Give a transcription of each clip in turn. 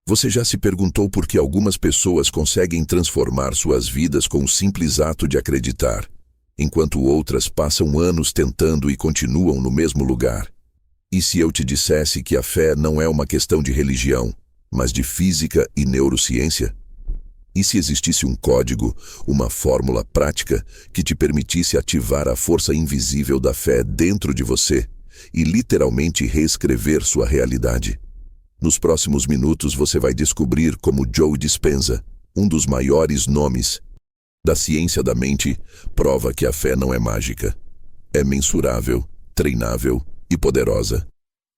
Você já se perguntou por que algumas pessoas conseguem transformar suas vidas com o simples ato de acreditar, enquanto outras passam anos tentando e continuam no mesmo lugar? E se eu te dissesse que a fé não é uma questão de religião, mas de física e neurociência? E se existisse um código, uma fórmula prática que te permitisse ativar a força invisível da fé dentro de você e literalmente reescrever sua realidade? Nos próximos minutos você vai descobrir como Joe Dispenza, um dos maiores nomes da ciência da mente, prova que a fé não é mágica. É mensurável, treinável e poderosa.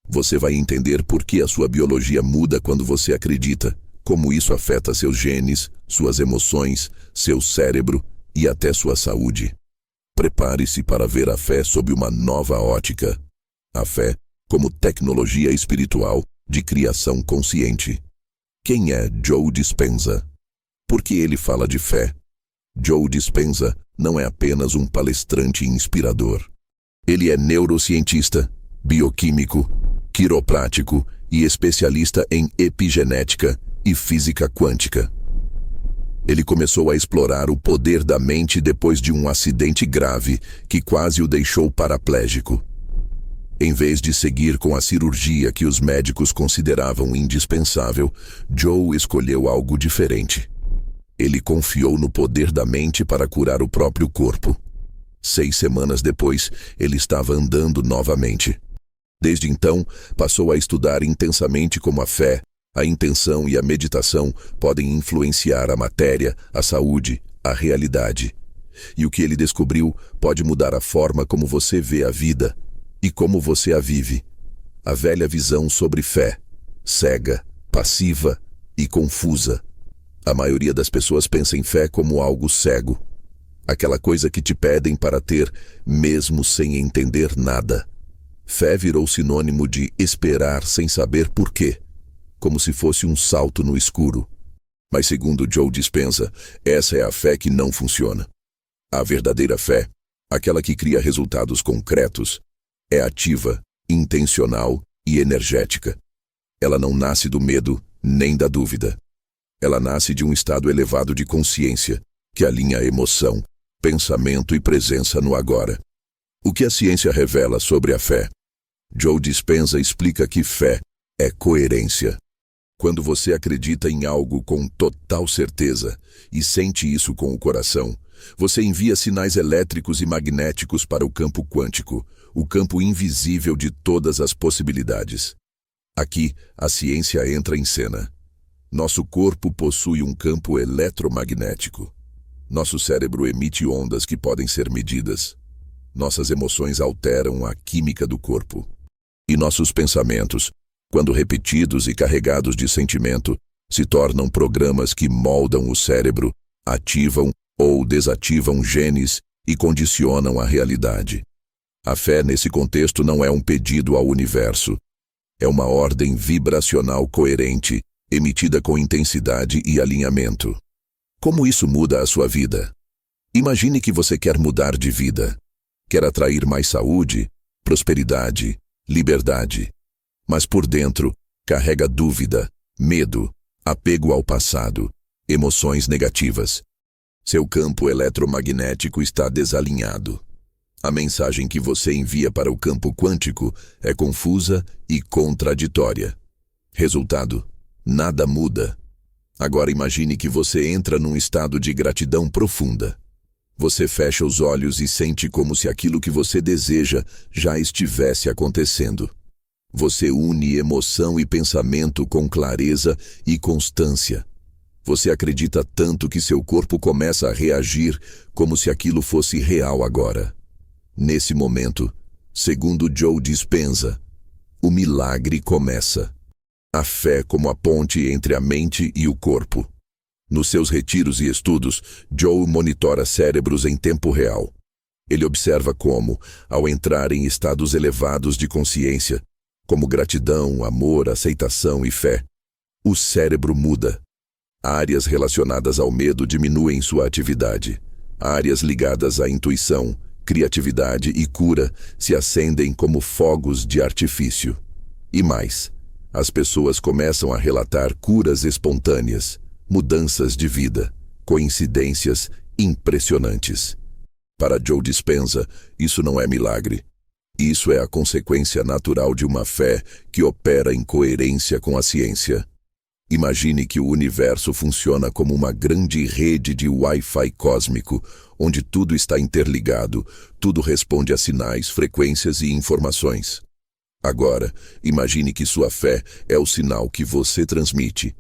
Você vai entender por que a sua biologia muda quando você acredita, como isso afeta seus genes, suas emoções, seu cérebro e até sua saúde. Prepare-se para ver a fé sob uma nova ótica. A fé como tecnologia espiritual de criação consciente. Quem é Joe Dispenza? Por que ele fala de fé? Joe Dispenza não é apenas um palestrante inspirador. Ele é neurocientista, bioquímico, quiroprático e especialista em epigenética e física quântica. Ele começou a explorar o poder da mente depois de um acidente grave que quase o deixou paraplégico. Em vez de seguir com a cirurgia que os médicos consideravam indispensável, Joe escolheu algo diferente. Ele confiou no poder da mente para curar o próprio corpo. 6 semanas depois, ele estava andando novamente. Desde então, passou a estudar intensamente como a fé, a intenção e a meditação podem influenciar a matéria, a saúde, a realidade. E o que ele descobriu pode mudar a forma como você vê a vida e como você a vive. A velha visão sobre fé, cega, passiva e confusa. A maioria das pessoas pensa em fé como algo cego. Aquela coisa que te pedem para ter, mesmo sem entender nada. Fé virou sinônimo de esperar sem saber por quê, como se fosse um salto no escuro. Mas segundo Joe Dispenza, essa é a fé que não funciona. A verdadeira fé, aquela que cria resultados concretos, é ativa, intencional e energética. Ela não nasce do medo nem da dúvida. Ela nasce de um estado elevado de consciência, que alinha emoção, pensamento e presença no agora. O que a ciência revela sobre a fé? Joe Dispenza explica que fé é coerência. Quando você acredita em algo com total certeza e sente isso com o coração, você envia sinais elétricos e magnéticos para o campo quântico, o campo invisível de todas as possibilidades. Aqui, a ciência entra em cena. Nosso corpo possui um campo eletromagnético. Nosso cérebro emite ondas que podem ser medidas. Nossas emoções alteram a química do corpo. E nossos pensamentos, quando repetidos e carregados de sentimento, se tornam programas que moldam o cérebro, ativam ou desativam genes e condicionam a realidade. A fé nesse contexto não é um pedido ao universo. É uma ordem vibracional coerente, emitida com intensidade e alinhamento. Como isso muda a sua vida? Imagine que você quer mudar de vida. Quer atrair mais saúde, prosperidade, liberdade. Mas por dentro, carrega dúvida, medo, apego ao passado, emoções negativas. Seu campo eletromagnético está desalinhado. A mensagem que você envia para o campo quântico é confusa e contraditória. Resultado: nada muda. Agora imagine que você entra num estado de gratidão profunda. Você fecha os olhos e sente como se aquilo que você deseja já estivesse acontecendo. Você une emoção e pensamento com clareza e constância. Você acredita tanto que seu corpo começa a reagir como se aquilo fosse real agora. Nesse momento, segundo Joe Dispenza, o milagre começa. A fé como a ponte entre a mente e o corpo. Nos seus retiros e estudos, Joe monitora cérebros em tempo real. Ele observa como, ao entrar em estados elevados de consciência, como gratidão, amor, aceitação e fé, o cérebro muda. Áreas relacionadas ao medo diminuem sua atividade. Áreas ligadas à intuição, criatividade e cura se acendem como fogos de artifício. E mais, as pessoas começam a relatar curas espontâneas, mudanças de vida, coincidências impressionantes. Para Joe Dispenza, isso não é milagre. Isso é a consequência natural de uma fé que opera em coerência com a ciência. Imagine que o universo funciona como uma grande rede de Wi-Fi cósmico, onde tudo está interligado, tudo responde a sinais, frequências e informações. Agora, imagine que sua fé é o sinal que você transmite,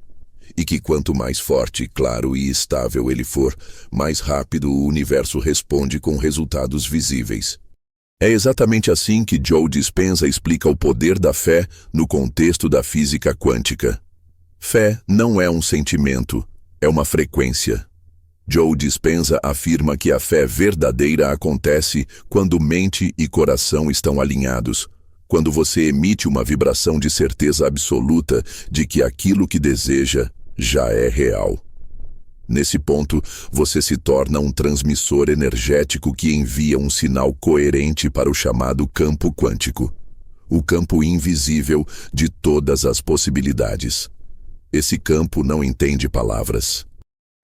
e que quanto mais forte, claro e estável ele for, mais rápido o universo responde com resultados visíveis. É exatamente assim que Joe Dispenza explica o poder da fé no contexto da física quântica. Fé não é um sentimento, é uma frequência. Joe Dispenza afirma que a fé verdadeira acontece quando mente e coração estão alinhados, quando você emite uma vibração de certeza absoluta de que aquilo que deseja já é real. Nesse ponto, você se torna um transmissor energético que envia um sinal coerente para o chamado campo quântico, o campo invisível de todas as possibilidades. Esse campo não entende palavras.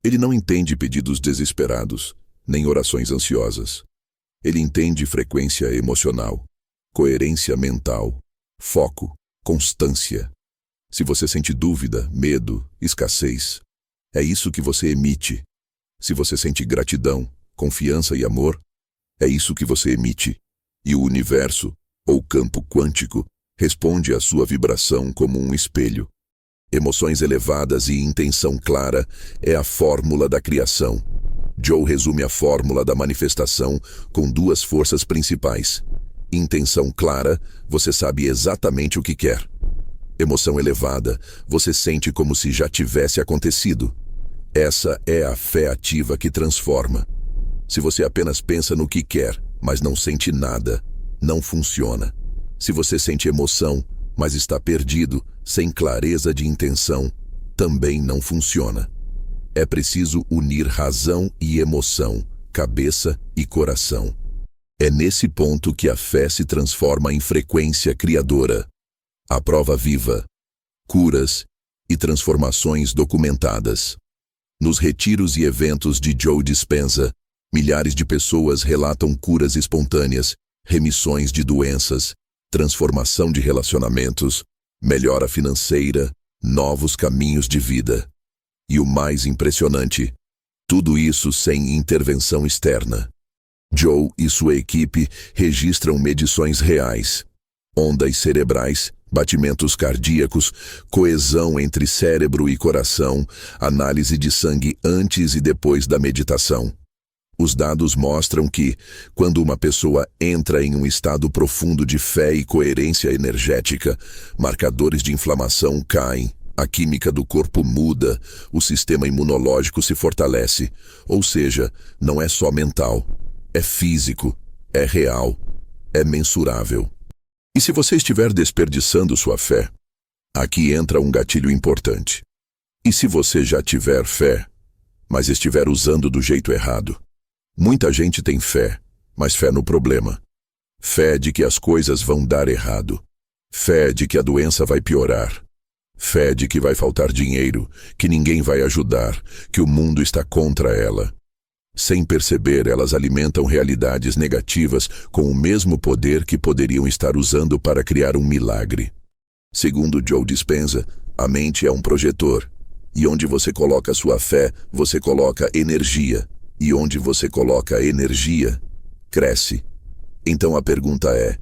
Ele não entende pedidos desesperados, nem orações ansiosas. Ele entende frequência emocional, coerência mental, foco, constância. Se você sente dúvida, medo, escassez, é isso que você emite. Se você sente gratidão, confiança e amor, é isso que você emite. E o universo, ou campo quântico, responde à sua vibração como um espelho. Emoções elevadas e intenção clara é a fórmula da criação. Joe resume a fórmula da manifestação com duas forças principais. Intenção clara, você sabe exatamente o que quer. Emoção elevada, você sente como se já tivesse acontecido. Essa é a fé ativa que transforma. Se você apenas pensa no que quer, mas não sente nada, não funciona. Se você sente emoção, mas está perdido, sem clareza de intenção, também não funciona. É preciso unir razão e emoção, cabeça e coração. É nesse ponto que a fé se transforma em frequência criadora. A prova viva, curas e transformações documentadas. Nos retiros e eventos de Joe Dispenza, milhares de pessoas relatam curas espontâneas, remissões de doenças, transformação de relacionamentos, melhora financeira, novos caminhos de vida. E o mais impressionante, tudo isso sem intervenção externa. Joe e sua equipe registram medições reais, ondas cerebrais, batimentos cardíacos, coesão entre cérebro e coração, análise de sangue antes e depois da meditação. Os dados mostram que, quando uma pessoa entra em um estado profundo de fé e coerência energética, marcadores de inflamação caem, a química do corpo muda, o sistema imunológico se fortalece, ou seja, não é só mental, é físico, é real, é mensurável. E se você estiver desperdiçando sua fé, aqui entra um gatilho importante. E se você já tiver fé, mas estiver usando do jeito errado? Muita gente tem fé, mas fé no problema. Fé de que as coisas vão dar errado. Fé de que a doença vai piorar. Fé de que vai faltar dinheiro, que ninguém vai ajudar, que o mundo está contra ela. Sem perceber, elas alimentam realidades negativas com o mesmo poder que poderiam estar usando para criar um milagre. Segundo Joe Dispenza, a mente é um projetor. E onde você coloca sua fé, você coloca energia. E onde você coloca energia, cresce. Então a pergunta é,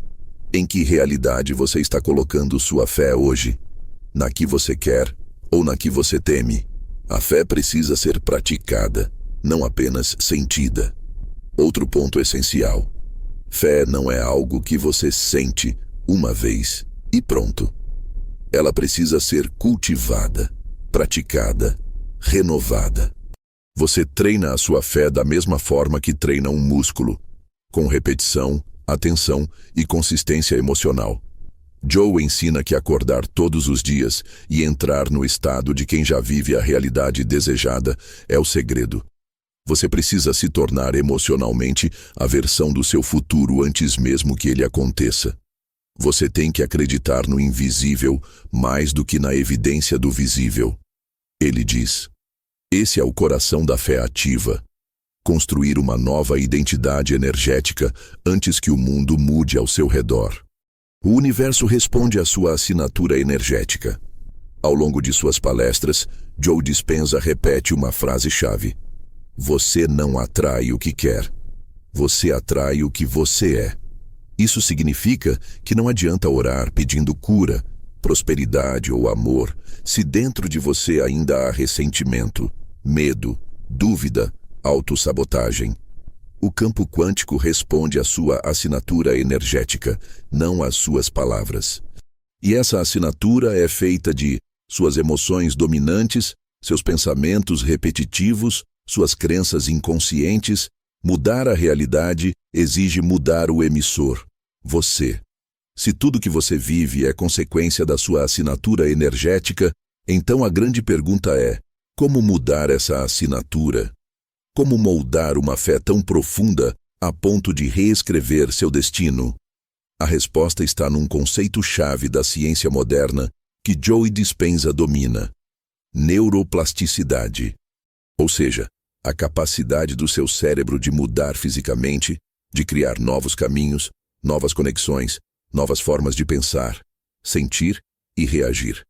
em que realidade você está colocando sua fé hoje? Na que você quer ou na que você teme? A fé precisa ser praticada, não apenas sentida. Outro ponto essencial. Fé não é algo que você sente uma vez e pronto. Ela precisa ser cultivada, praticada, renovada. Você treina a sua fé da mesma forma que treina um músculo, com repetição, atenção e consistência emocional. Joe ensina que acordar todos os dias e entrar no estado de quem já vive a realidade desejada é o segredo. Você precisa se tornar emocionalmente a versão do seu futuro antes mesmo que ele aconteça. Você tem que acreditar no invisível mais do que na evidência do visível. Ele diz. Esse é o coração da fé ativa. Construir uma nova identidade energética antes que o mundo mude ao seu redor. O universo responde à sua assinatura energética. Ao longo de suas palestras, Joe Dispenza repete uma frase-chave. Você não atrai o que quer. Você atrai o que você é. Isso significa que não adianta orar pedindo cura, prosperidade ou amor, se dentro de você ainda há ressentimento, medo, dúvida, autossabotagem. O campo quântico responde à sua assinatura energética, não às suas palavras. E essa assinatura é feita de suas emoções dominantes, seus pensamentos repetitivos, suas crenças inconscientes. Mudar a realidade exige mudar o emissor, você. Se tudo que você vive é consequência da sua assinatura energética, então a grande pergunta é: como mudar essa assinatura? Como moldar uma fé tão profunda a ponto de reescrever seu destino? A resposta está num conceito-chave da ciência moderna que Joe Dispenza domina: neuroplasticidade. Ou seja, a capacidade do seu cérebro de mudar fisicamente, de criar novos caminhos, novas conexões, novas formas de pensar, sentir e reagir.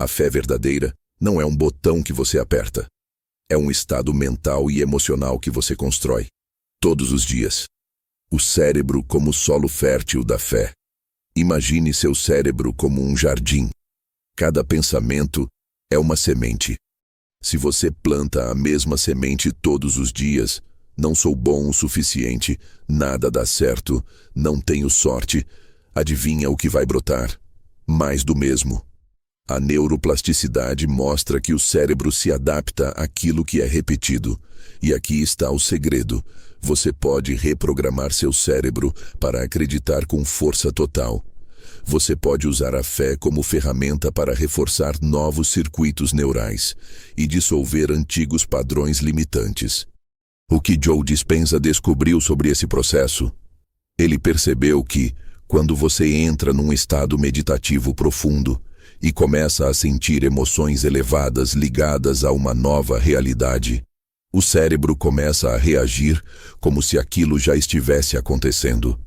A fé verdadeira não é um botão que você aperta. É um estado mental e emocional que você constrói, todos os dias. O cérebro como solo fértil da fé. Imagine seu cérebro como um jardim. Cada pensamento é uma semente. Se você planta a mesma semente todos os dias, não sou bom o suficiente, nada dá certo, não tenho sorte, adivinha o que vai brotar? Mais do mesmo. A neuroplasticidade mostra que o cérebro se adapta àquilo que é repetido. E aqui está o segredo. Você pode reprogramar seu cérebro para acreditar com força total. Você pode usar a fé como ferramenta para reforçar novos circuitos neurais e dissolver antigos padrões limitantes. O que Joe Dispenza descobriu sobre esse processo? Ele percebeu que, quando você entra num estado meditativo profundo e começa a sentir emoções elevadas ligadas a uma nova realidade, o cérebro começa a reagir como se aquilo já estivesse acontecendo.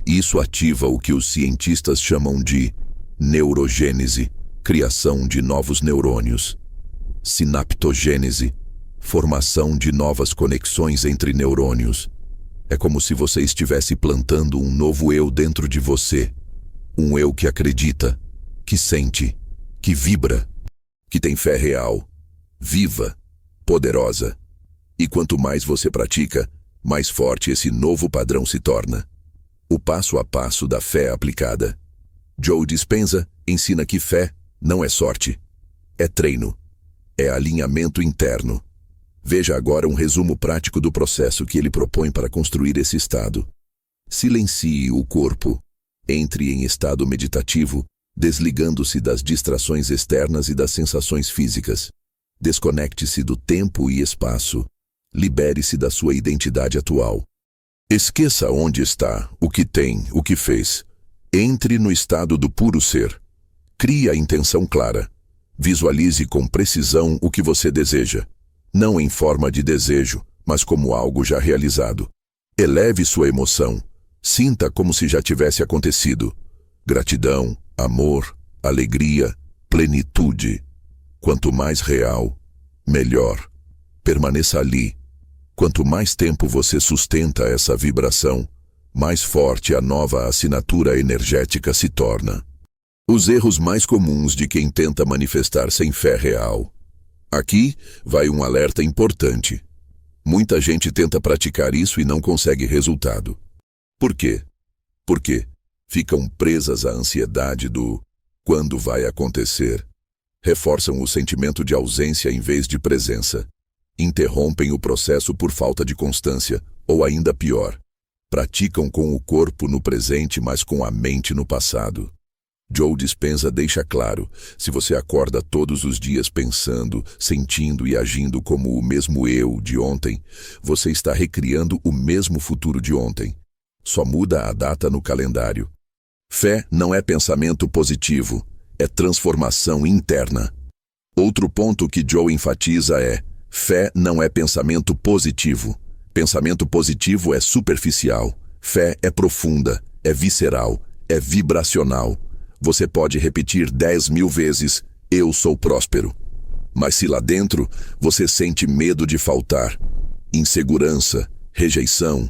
Isso ativa o que os cientistas chamam de neurogênese, criação de novos neurônios, sinaptogênese, formação de novas conexões entre neurônios. É como se você estivesse plantando um novo eu dentro de você, um eu que acredita, que sente, que vibra, que tem fé real, viva, poderosa. E quanto mais você pratica, mais forte esse novo padrão se torna. O passo a passo da fé aplicada. Joe Dispenza ensina que fé não é sorte, é treino, é alinhamento interno. Veja agora um resumo prático do processo que ele propõe para construir esse estado. Silencie o corpo. Entre em estado meditativo, desligando-se das distrações externas e das sensações físicas. Desconecte-se do tempo e espaço. Libere-se da sua identidade atual. Esqueça onde está, o que tem, o que fez. Entre no estado do puro ser. Crie a intenção clara. Visualize com precisão o que você deseja. Não em forma de desejo, mas como algo já realizado. Eleve sua emoção. Sinta como se já tivesse acontecido. Gratidão, amor, alegria, plenitude. Quanto mais real, melhor. Permaneça ali. Quanto mais tempo você sustenta essa vibração, mais forte a nova assinatura energética se torna. Os erros mais comuns de quem tenta manifestar sem fé real. Aqui vai um alerta importante. Muita gente tenta praticar isso e não consegue resultado. Por quê? Porque ficam presas à ansiedade do quando vai acontecer. Reforçam o sentimento de ausência em vez de presença. Interrompem o processo por falta de constância, ou ainda pior, praticam com o corpo no presente, mas com a mente no passado. Joe Dispenza deixa claro, se você acorda todos os dias pensando, sentindo e agindo como o mesmo eu de ontem, você está recriando o mesmo futuro de ontem. Só muda a data no calendário. Fé não é pensamento positivo, é transformação interna. Outro ponto que Joe enfatiza é: fé não é pensamento positivo. Pensamento positivo é superficial. Fé é profunda, é visceral, é vibracional. Você pode repetir 10.000 vezes: eu sou próspero. Mas se lá dentro você sente medo de faltar, insegurança, rejeição,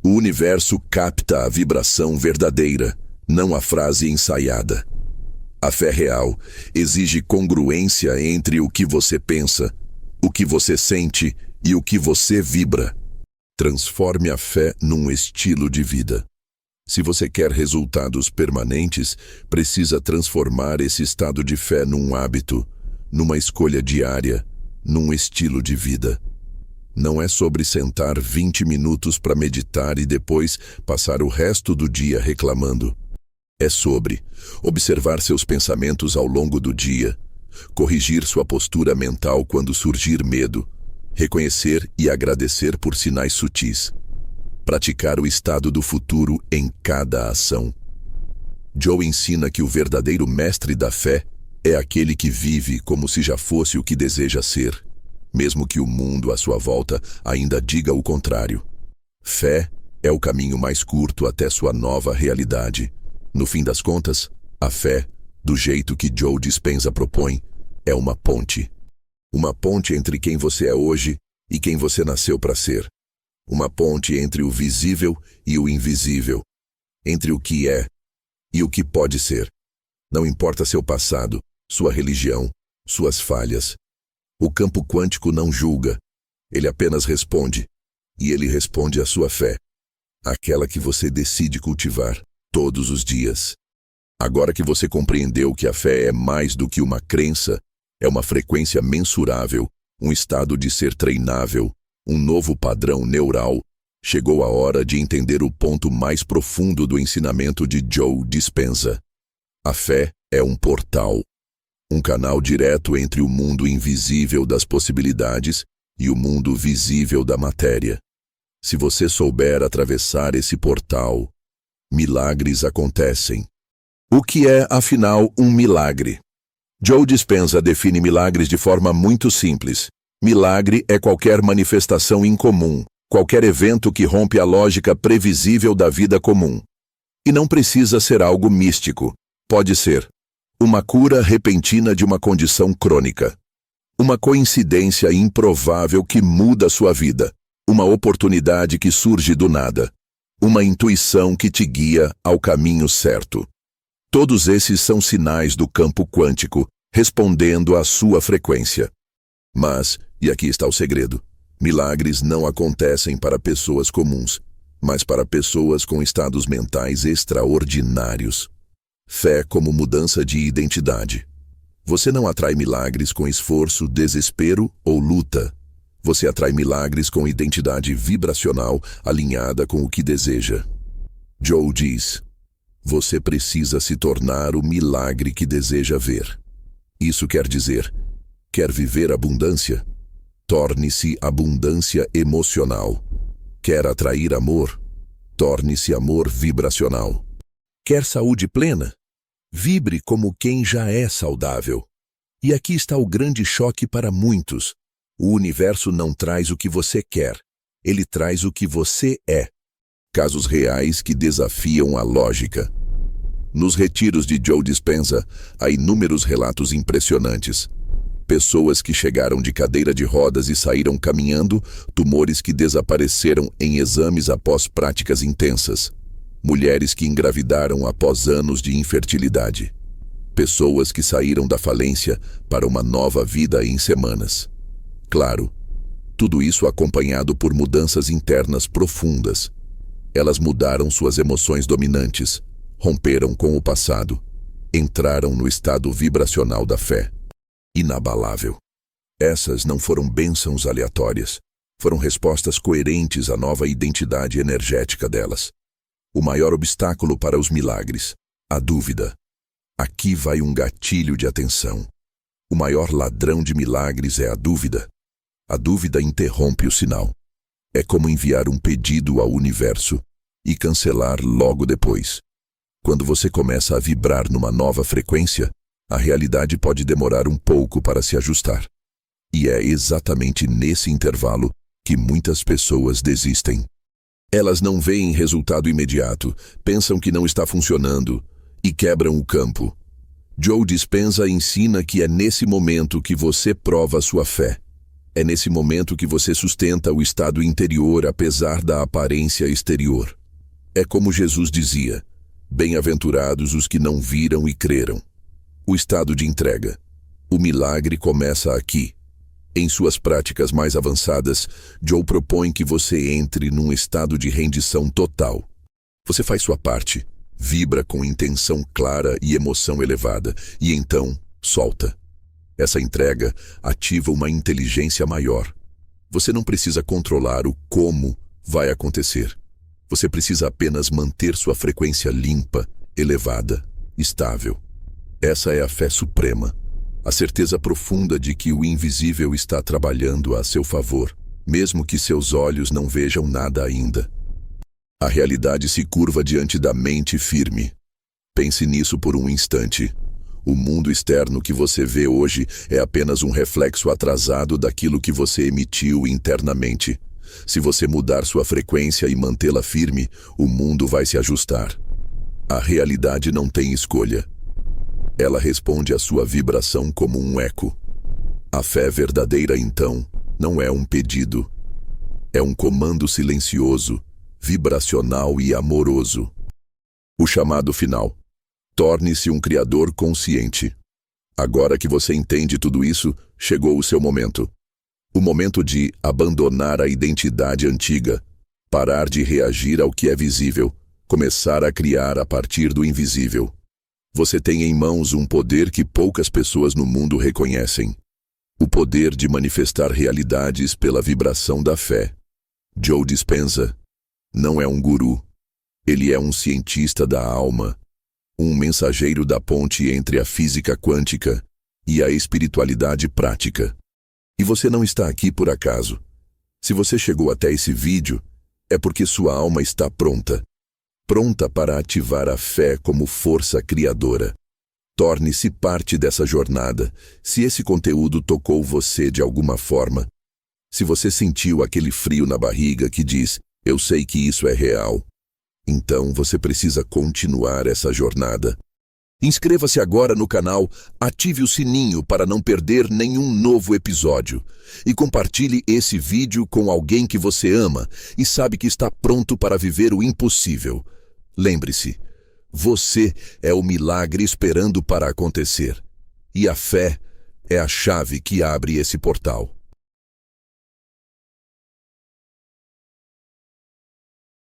o universo capta a vibração verdadeira, não a frase ensaiada. A fé real exige congruência entre o que você pensa, o que você sente e o que você vibra. Transforme a fé num estilo de vida. Se você quer resultados permanentes, precisa transformar esse estado de fé num hábito, numa escolha diária, num estilo de vida. Não é sobre sentar 20 minutos para meditar e depois passar o resto do dia reclamando. É sobre observar seus pensamentos ao longo do dia, corrigir sua postura mental quando surgir medo, reconhecer e agradecer por sinais sutis, praticar o estado do futuro em cada ação. Joe ensina que o verdadeiro mestre da fé é aquele que vive como se já fosse o que deseja ser, mesmo que o mundo à sua volta ainda diga o contrário. Fé é o caminho mais curto até sua nova realidade. No fim das contas, a fé, do jeito que Joe Dispenza propõe, é uma ponte. Uma ponte entre quem você é hoje e quem você nasceu para ser. Uma ponte entre o visível e o invisível. Entre o que é e o que pode ser. Não importa seu passado, sua religião, suas falhas. O campo quântico não julga. Ele apenas responde. E ele responde à sua fé. Aquela que você decide cultivar todos os dias. Agora que você compreendeu que a fé é mais do que uma crença, é uma frequência mensurável, um estado de ser treinável, um novo padrão neural, chegou a hora de entender o ponto mais profundo do ensinamento de Joe Dispenza. A fé é um portal, um canal direto entre o mundo invisível das possibilidades e o mundo visível da matéria. Se você souber atravessar esse portal, milagres acontecem. O que é, afinal, um milagre? Joe Dispenza define milagres de forma muito simples. Milagre é qualquer manifestação incomum, qualquer evento que rompe a lógica previsível da vida comum. E não precisa ser algo místico. Pode ser uma cura repentina de uma condição crônica, uma coincidência improvável que muda sua vida, uma oportunidade que surge do nada, uma intuição que te guia ao caminho certo. Todos esses são sinais do campo quântico, respondendo à sua frequência. Mas, e aqui está o segredo, milagres não acontecem para pessoas comuns, mas para pessoas com estados mentais extraordinários. Fé como mudança de identidade. Você não atrai milagres com esforço, desespero ou luta. Você atrai milagres com identidade vibracional alinhada com o que deseja. Joe diz: você precisa se tornar o milagre que deseja ver. Isso quer dizer, quer viver abundância? Torne-se abundância emocional. Quer atrair amor? Torne-se amor vibracional. Quer saúde plena? Vibre como quem já é saudável. E aqui está o grande choque para muitos. O universo não traz o que você quer, ele traz o que você é. Casos reais que desafiam a lógica. Nos retiros de Joe Dispenza, há inúmeros relatos impressionantes. Pessoas que chegaram de cadeira de rodas e saíram caminhando, tumores que desapareceram em exames após práticas intensas. Mulheres que engravidaram após anos de infertilidade. Pessoas que saíram da falência para uma nova vida em semanas. Claro, tudo isso acompanhado por mudanças internas profundas. Elas mudaram suas emoções dominantes, romperam com o passado, entraram no estado vibracional da fé. Inabalável. Essas não foram bênçãos aleatórias, foram respostas coerentes à nova identidade energética delas. O maior obstáculo para os milagres, a dúvida. Aqui vai um gatilho de atenção. O maior ladrão de milagres é a dúvida. A dúvida interrompe o sinal. É como enviar um pedido ao universo e cancelar logo depois. Quando você começa a vibrar numa nova frequência, a realidade pode demorar um pouco para se ajustar. E é exatamente nesse intervalo que muitas pessoas desistem. Elas não veem resultado imediato, pensam que não está funcionando e quebram o campo. Joe Dispenza ensina que é nesse momento que você prova sua fé. É nesse momento que você sustenta o estado interior apesar da aparência exterior. É como Jesus dizia: bem-aventurados os que não viram e creram. O estado de entrega. O milagre começa aqui. Em suas práticas mais avançadas, Joe propõe que você entre num estado de rendição total. Você faz sua parte, vibra com intenção clara e emoção elevada, e então solta. Essa entrega ativa uma inteligência maior. Você não precisa controlar o como vai acontecer. Você precisa apenas manter sua frequência limpa, elevada, estável. Essa é a fé suprema. A certeza profunda de que o invisível está trabalhando a seu favor, mesmo que seus olhos não vejam nada ainda. A realidade se curva diante da mente firme. Pense nisso por um instante. O mundo externo que você vê hoje é apenas um reflexo atrasado daquilo que você emitiu internamente. Se você mudar sua frequência e mantê-la firme, o mundo vai se ajustar. A realidade não tem escolha. Ela responde à sua vibração como um eco. A fé verdadeira, então, não é um pedido. É um comando silencioso, vibracional e amoroso. O chamado final. Torne-se um criador consciente. Agora que você entende tudo isso, chegou o seu momento. O momento de abandonar a identidade antiga, parar de reagir ao que é visível, começar a criar a partir do invisível. Você tem em mãos um poder que poucas pessoas no mundo reconhecem. O poder de manifestar realidades pela vibração da fé. Joe Dispenza não é um guru. Ele é um cientista da alma, um mensageiro da ponte entre a física quântica e a espiritualidade prática. E você não está aqui por acaso. Se você chegou até esse vídeo, é porque sua alma está pronta. Pronta para ativar a fé como força criadora. Torne-se parte dessa jornada, se esse conteúdo tocou você de alguma forma. Se você sentiu aquele frio na barriga que diz, eu sei que isso é real. Então você precisa continuar essa jornada. Inscreva-se agora no canal, ative o sininho para não perder nenhum novo episódio. E compartilhe esse vídeo com alguém que você ama e sabe que está pronto para viver o impossível. Lembre-se, você é o milagre esperando para acontecer. E a fé é a chave que abre esse portal.